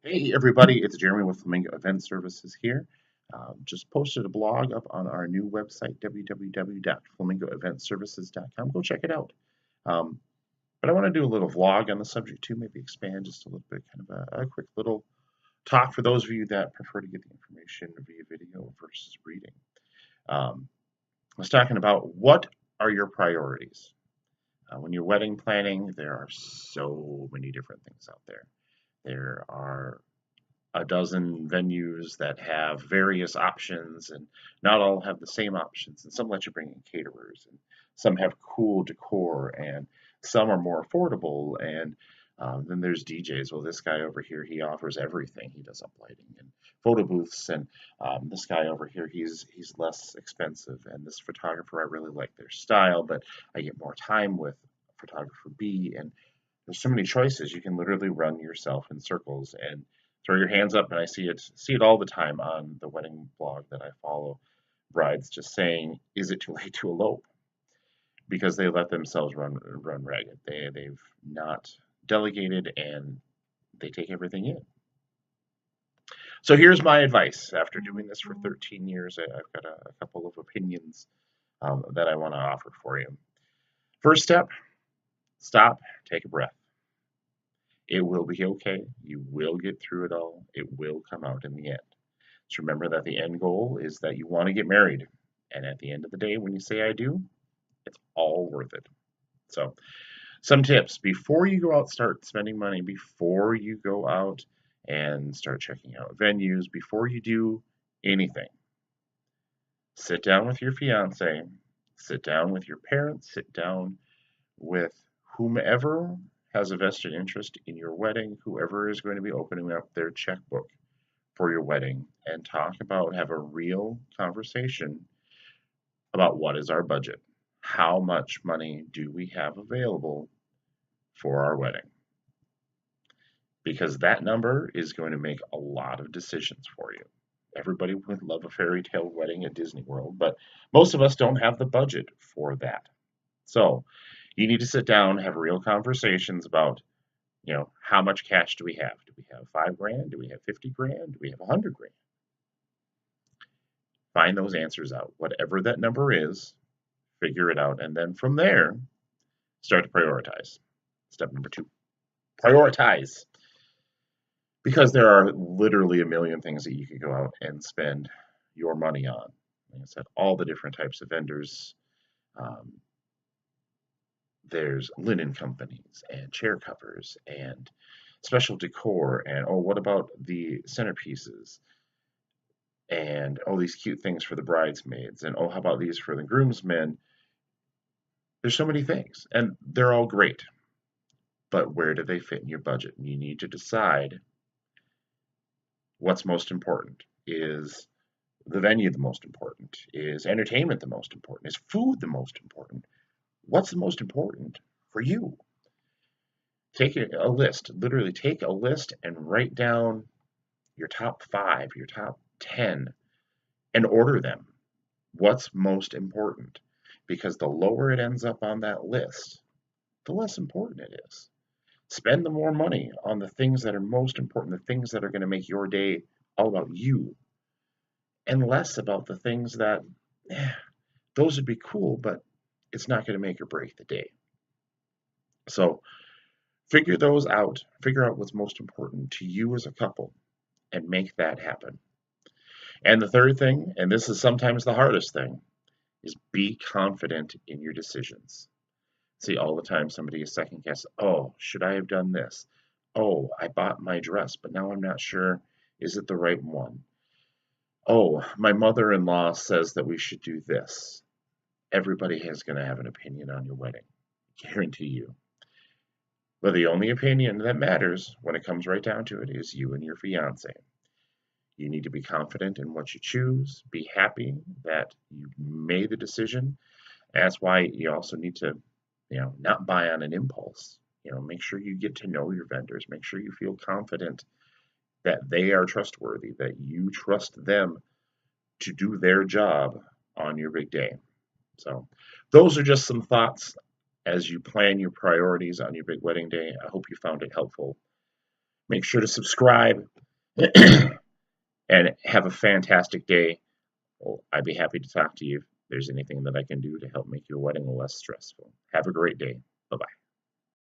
Hey everybody, it's Jeremy with Flamingo Event Services here. Just posted a blog up on our new website, www.flamingoeventservices.com. Go check it out. Um, but I want to do a little vlog on the subject too, maybe expand just a little bit, kind of a quick little talk for those of you that prefer to get the information via video versus reading. I was talking about what are your priorities? When you're wedding planning, there are so many different things out there. There are a dozen venues that have various options, and not all have the same options. And some let you bring in caterers, and some have cool decor, and some are more affordable. And then there's DJs. Well, this guy over here, he offers everything. He does uplighting and photo booths, and this guy over here, he's less expensive. And this photographer, I really like their style, but I get more time with photographer B. And there's so many choices. You can literally run yourself in circles and throw your hands up. And I see it all the time on the wedding blog that I follow. Brides just saying, "Is it too late to elope?" Because they let themselves run ragged. They've not delegated and they take everything in. So here's my advice. After doing this for 13 years, I've got a couple of opinions that I want to offer for you. First step: stop, take a breath. It will be okay. You will get through it all. It will come out in the end. Just remember that the end goal is that you want to get married. And at the end of the day, when you say I do, it's all worth it. So, some tips before you go out, start spending money, before you go out and start checking out venues, before you do anything. Sit down with your fiance, sit down with your parents, sit down with whomever has a vested interest in your wedding, whoever is going to be opening up their checkbook for your wedding, and have a real conversation about what is our budget. How much money do we have available for our wedding? Because that number is going to make a lot of decisions for you. Everybody would love a fairy tale wedding at Disney World, but most of us don't have the budget for that. So you need to sit down, have real conversations about, how much cash do we have? Do we have 5 grand? Do we have 50 grand? Do we have 100 grand? Find those answers out. Whatever that number is, figure it out. And then from there, start to prioritize. Step number 2, prioritize. Because there are literally a million things that you could go out and spend your money on. Like I said, all the different types of vendors. Um, there's linen companies and chair covers and special decor. And oh, what about the centerpieces? And oh, these cute things for the bridesmaids. And oh, how about these for the groomsmen? There's so many things, and they're all great. But where do they fit in your budget? And you need to decide what's most important. Is the venue the most important? Is entertainment the most important? Is food the most important? What's the most important for you? Take a list, literally take a list and write down your top 5, your top 10, and order them. What's most important? Because the lower it ends up on that list, the less important it is. Spend the more money on the things that are most important, the things that are going to make your day all about you, and less about the things that, eh, those would be cool, but it's not going to make or break the day. So figure those out. Figure out what's most important to you as a couple and make that happen. And the third thing, and this is sometimes the hardest thing, is be confident in your decisions. See, all the time somebody is second guess. Oh, should I have done this? Oh, I bought my dress, but now I'm not sure. Is it the right one? Oh, my mother-in-law says that we should do this. Everybody is going to have an opinion on your wedding. Guarantee you. But the only opinion that matters when it comes right down to it is you and your fiance. You need to be confident in what you choose, be happy that you made the decision. That's why you also need to, not buy on an impulse. Make sure you get to know your vendors, make sure you feel confident that they are trustworthy, that you trust them to do their job on your big day. So, those are just some thoughts as you plan your priorities on your big wedding day. I hope you found it helpful. Make sure to subscribe and have a fantastic day. Well, I'd be happy to talk to you if there's anything that I can do to help make your wedding less stressful. Have a great day. Bye-bye.